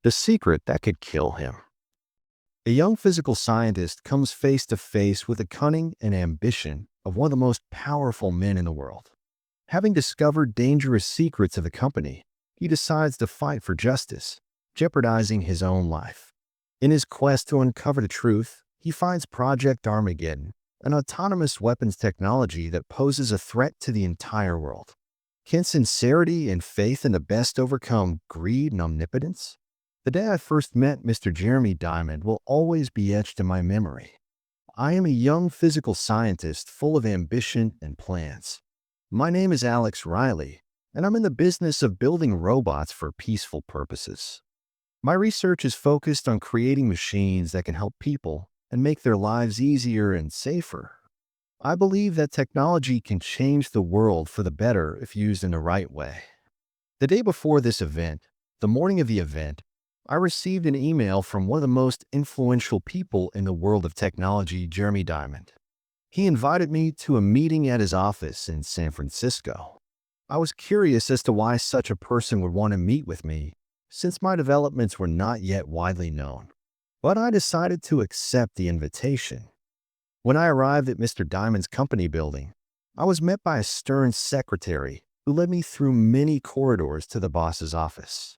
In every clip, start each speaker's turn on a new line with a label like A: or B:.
A: The secret that could kill him. A young physical scientist comes face to face with the cunning and ambition of one of the most powerful men in the world. Having discovered dangerous secrets of the company, he decides to fight for justice, jeopardizing his own life. In his quest to uncover the truth, he finds Project Armageddon, an autonomous weapons technology that poses a threat to the entire world. Can sincerity and faith in the best overcome greed and omnipotence? The day I first met Mr. Jeremy Diamond will always be etched in my memory. I am a young physical scientist full of ambition and plans. My name is Alex Riley, and I'm in the business of building robots for peaceful purposes. My research is focused on creating machines that can help people and make their lives easier and safer. I believe that technology can change the world for the better if used in the right way. The day before this event, the morning of the event, I received an email from one of the most influential people in the world of technology, Jeremy Diamond. He invited me to a meeting at his office in San Francisco. I was curious as to why such a person would want to meet with me, since my developments were not yet widely known. But I decided to accept the invitation. When I arrived at Mr. Diamond's company building, I was met by a stern secretary who led me through many corridors to the boss's office.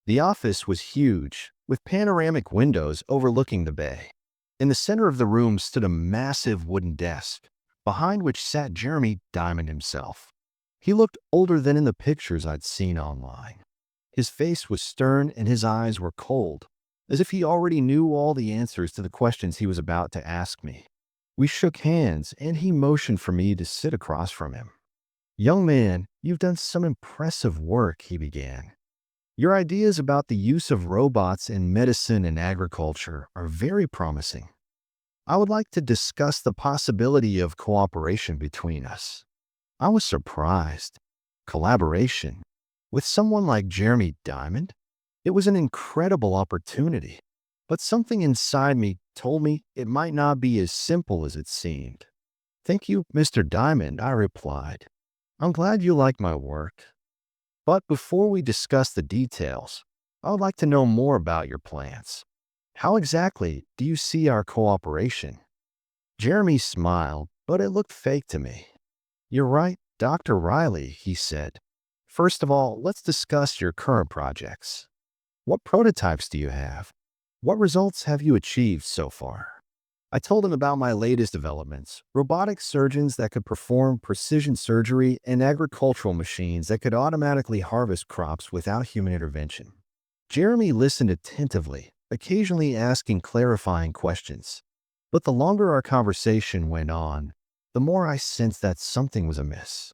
A: The office was huge, with panoramic windows overlooking the bay. In the center of the room stood a massive wooden desk, behind which sat Jeremy Diamond himself. He looked older than in the pictures I'd seen online. His face was stern and his eyes were cold, as if he already knew all the answers to the questions he was about to ask me. We shook hands, and he motioned for me to sit across from him. "Young man, you've done some impressive work," he began. "Your ideas about the use of robots in medicine and agriculture are very promising. I would like to discuss the possibility of cooperation between us." I was surprised. Collaboration? With someone like Jeremy Diamond? It was an incredible opportunity, but something inside me told me it might not be as simple as it seemed. "Thank you, Mr. Diamond," I replied. "I'm glad you like my work. But before we discuss the details, I would like to know more about your plans. How exactly do you see our cooperation?" Jeremy smiled, but it looked fake to me. "You're right, Dr. Riley," he said. "First of all, let's discuss your current projects. What prototypes do you have? What results have you achieved so far?" I told him about my latest developments, robotic surgeons that could perform precision surgery and agricultural machines that could automatically harvest crops without human intervention. Jeremy listened attentively, occasionally asking clarifying questions. But the longer our conversation went on, the more I sensed that something was amiss.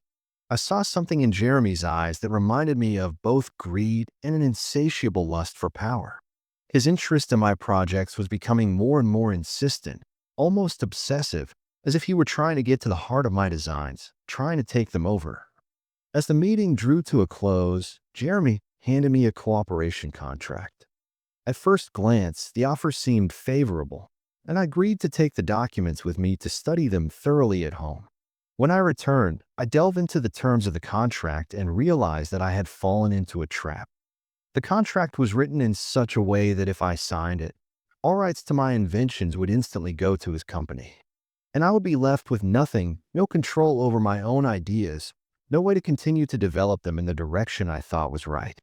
A: I saw something in Jeremy's eyes that reminded me of both greed and an insatiable lust for power. His interest in my projects was becoming more and more insistent, almost obsessive, as if he were trying to get to the heart of my designs, trying to take them over. As the meeting drew to a close, Jeremy handed me a cooperation contract. At first glance, the offer seemed favorable, and I agreed to take the documents with me to study them thoroughly at home. When I returned, I delved into the terms of the contract and realized that I had fallen into a trap. The contract was written in such a way that if I signed it, all rights to my inventions would instantly go to his company. And I would be left with nothing, no control over my own ideas, no way to continue to develop them in the direction I thought was right.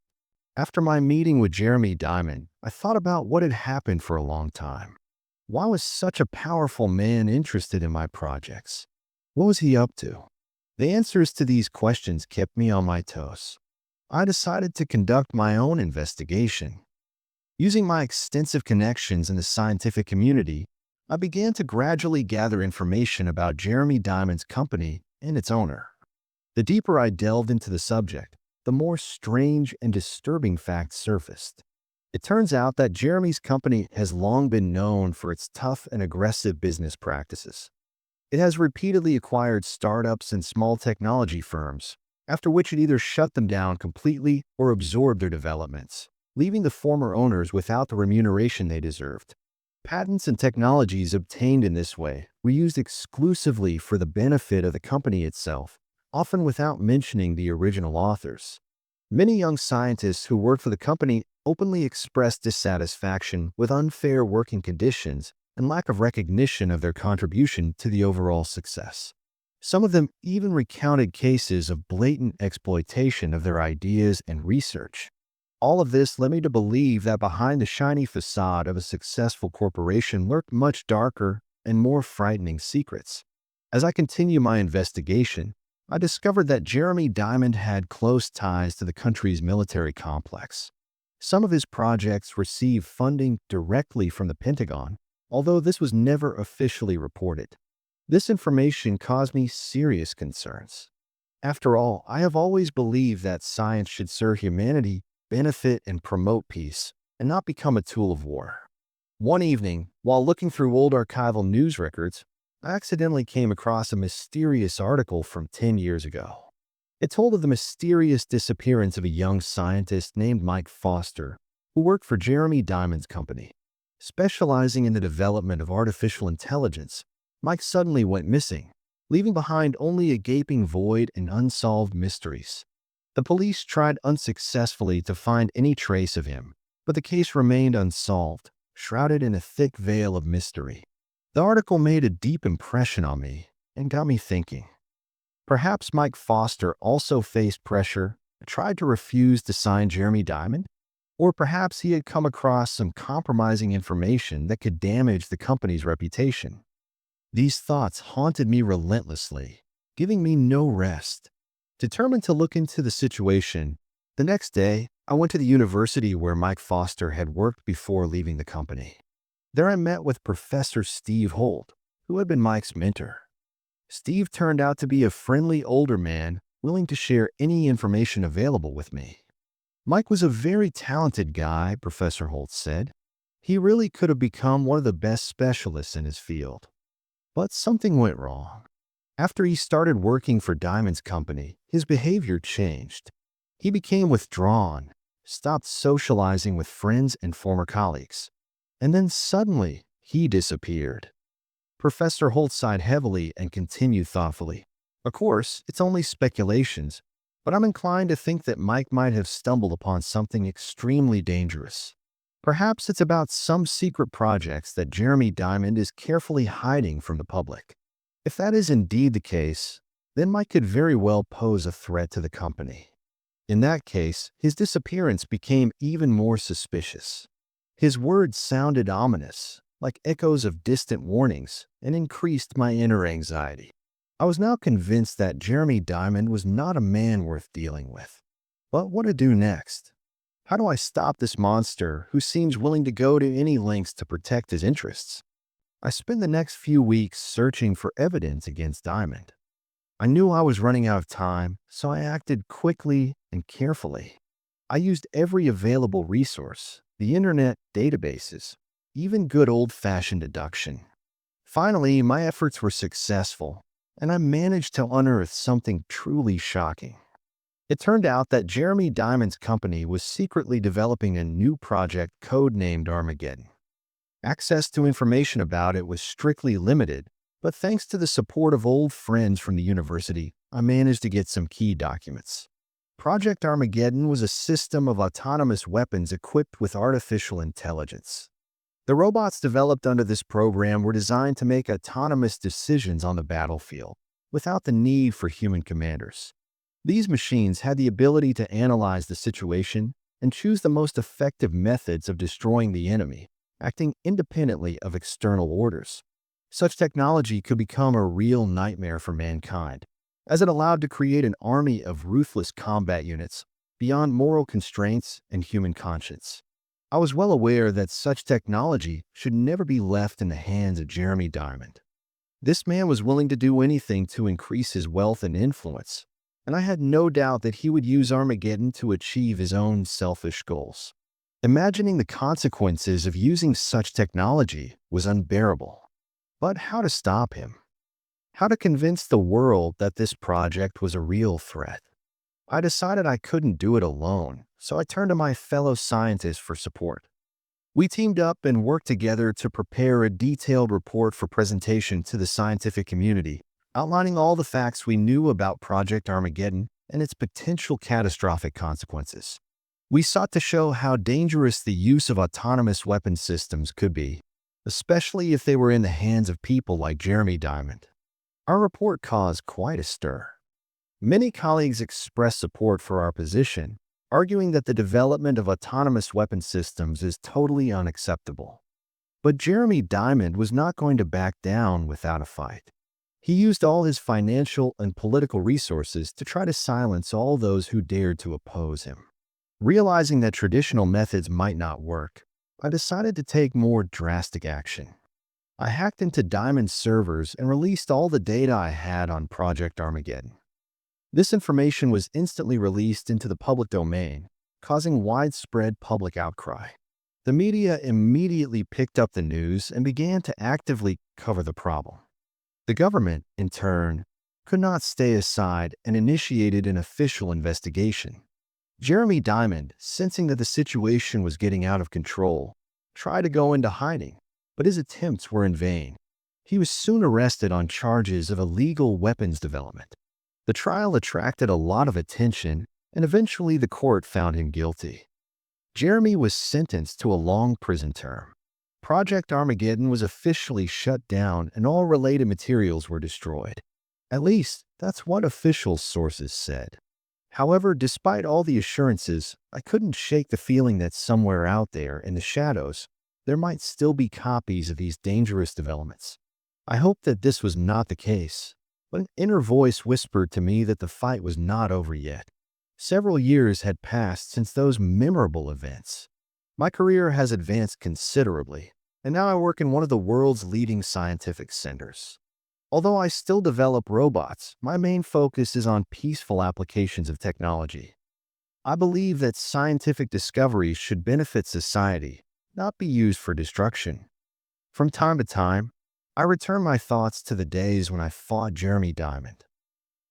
A: After my meeting with Jeremy Diamond, I thought about what had happened for a long time. Why was such a powerful man interested in my projects? What was he up to? The answers to these questions kept me on my toes. I decided to conduct my own investigation. Using my extensive connections in the scientific community, I began to gradually gather information about Jeremy Diamond's company and its owner. The deeper I delved into the subject, the more strange and disturbing facts surfaced. It turns out that Jeremy's company has long been known for its tough and aggressive business practices. It has repeatedly acquired startups and small technology firms, after which it either shut them down completely or absorbed their developments, leaving the former owners without the remuneration they deserved. Patents and technologies obtained in this way were used exclusively for the benefit of the company itself, often without mentioning the original authors. Many young scientists who worked for the company openly expressed dissatisfaction with unfair working conditions and lack of recognition of their contribution to the overall success. Some of them even recounted cases of blatant exploitation of their ideas and research. All of this led me to believe that behind the shiny facade of a successful corporation lurked much darker and more frightening secrets. As I continued my investigation, I discovered that Jeremy Diamond had close ties to the country's military complex. Some of his projects received funding directly from the Pentagon, although this was never officially reported. This information caused me serious concerns. After all, I have always believed that science should serve humanity, benefit, and promote peace, and not become a tool of war. One evening, while looking through old archival news records, I accidentally came across a mysterious article from 10 years ago. It told of the mysterious disappearance of a young scientist named Mike Foster, who worked for Jeremy Diamond's company. Specializing in the development of artificial intelligence, Mike suddenly went missing, leaving behind only a gaping void and unsolved mysteries. The police tried unsuccessfully to find any trace of him, but the case remained unsolved, shrouded in a thick veil of mystery. The article made a deep impression on me and got me thinking. Perhaps Mike Foster also faced pressure, tried to refuse to sign Jeremy Diamond, or perhaps he had come across some compromising information that could damage the company's reputation. These thoughts haunted me relentlessly, giving me no rest. Determined to look into the situation, the next day, I went to the university where Mike Foster had worked before leaving the company. There I met with Professor Steve Holt, who had been Mike's mentor. Steve turned out to be a friendly older man willing to share any information available with me. Mike was a very talented guy, Professor Holt said. He really could have become one of the best specialists in his field. But something went wrong. After he started working for Diamond's company, his behavior changed. He became withdrawn, stopped socializing with friends and former colleagues. And then suddenly, he disappeared. Professor Holt sighed heavily and continued thoughtfully. Of course, it's only speculations, but I'm inclined to think that Mike might have stumbled upon something extremely dangerous. Perhaps it's about some secret projects that Jeremy Diamond is carefully hiding from the public. If that is indeed the case, then Mike could very well pose a threat to the company. In that case, his disappearance became even more suspicious. His words sounded ominous, like echoes of distant warnings, and increased my inner anxiety. I was now convinced that Jeremy Diamond was not a man worth dealing with. But what to do next? How do I stop this monster who seems willing to go to any lengths to protect his interests? I spent the next few weeks searching for evidence against Diamond. I knew I was running out of time, so I acted quickly and carefully. I used every available resource, the internet, databases, even good old-fashioned deduction. Finally, my efforts were successful, and I managed to unearth something truly shocking. It turned out that Jeremy Diamond's company was secretly developing a new project codenamed Armageddon. Access to information about it was strictly limited, but thanks to the support of old friends from the university, I managed to get some key documents. Project Armageddon was a system of autonomous weapons equipped with artificial intelligence. The robots developed under this program were designed to make autonomous decisions on the battlefield, without the need for human commanders. These machines had the ability to analyze the situation and choose the most effective methods of destroying the enemy, acting independently of external orders. Such technology could become a real nightmare for mankind, as it allowed to create an army of ruthless combat units beyond moral constraints and human conscience. I was well aware that such technology should never be left in the hands of Jeremy Diamond. This man was willing to do anything to increase his wealth and influence, and I had no doubt that he would use Armageddon to achieve his own selfish goals. Imagining the consequences of using such technology was unbearable. But how to stop him? How to convince the world that this project was a real threat? I decided I couldn't do it alone, so I turned to my fellow scientists for support. We teamed up and worked together to prepare a detailed report for presentation to the scientific community, outlining all the facts we knew about Project Armageddon and its potential catastrophic consequences. We sought to show how dangerous the use of autonomous weapon systems could be, especially if they were in the hands of people like Jeremy Diamond. Our report caused quite a stir. Many colleagues expressed support for our position, arguing that the development of autonomous weapon systems is totally unacceptable. But Jeremy Diamond was not going to back down without a fight. He used all his financial and political resources to try to silence all those who dared to oppose him. Realizing that traditional methods might not work, I decided to take more drastic action. I hacked into Diamond's servers and released all the data I had on Project Armageddon. This information was instantly released into the public domain, causing widespread public outcry. The media immediately picked up the news and began to actively cover the problem. The government, in turn, could not stay aside and initiated an official investigation. Jeremy Diamond, sensing that the situation was getting out of control, tried to go into hiding, but his attempts were in vain. He was soon arrested on charges of illegal weapons development. The trial attracted a lot of attention, and eventually the court found him guilty. Jeremy was sentenced to a long prison term. Project Armageddon was officially shut down and all related materials were destroyed. At least, that's what official sources said. However, despite all the assurances, I couldn't shake the feeling that somewhere out there in the shadows, there might still be copies of these dangerous developments. I hoped that this was not the case, but an inner voice whispered to me that the fight was not over yet. Several years had passed since those memorable events. My career has advanced considerably, and now I work in one of the world's leading scientific centers. Although I still develop robots, my main focus is on peaceful applications of technology. I believe that scientific discoveries should benefit society, not be used for destruction. From time to time, I return my thoughts to the days when I fought Jeremy Diamond.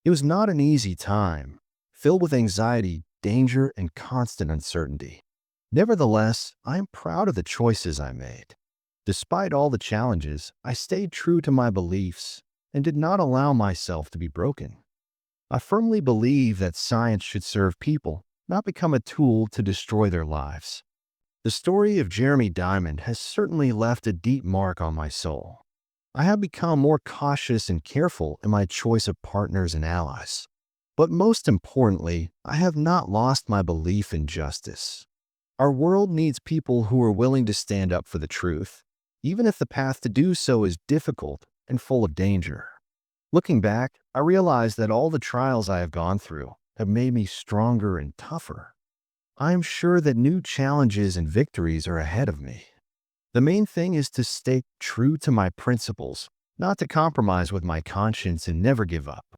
A: It was not an easy time, filled with anxiety, danger, and constant uncertainty. Nevertheless, I am proud of the choices I made. Despite all the challenges, I stayed true to my beliefs and did not allow myself to be broken. I firmly believe that science should serve people, not become a tool to destroy their lives. The story of Jeremy Diamond has certainly left a deep mark on my soul. I have become more cautious and careful in my choice of partners and allies. But most importantly, I have not lost my belief in justice. Our world needs people who are willing to stand up for the truth, even if the path to do so is difficult and full of danger. Looking back, I realize that all the trials I have gone through have made me stronger and tougher. I am sure that new challenges and victories are ahead of me. The main thing is to stay true to my principles, not to compromise with my conscience and never give up.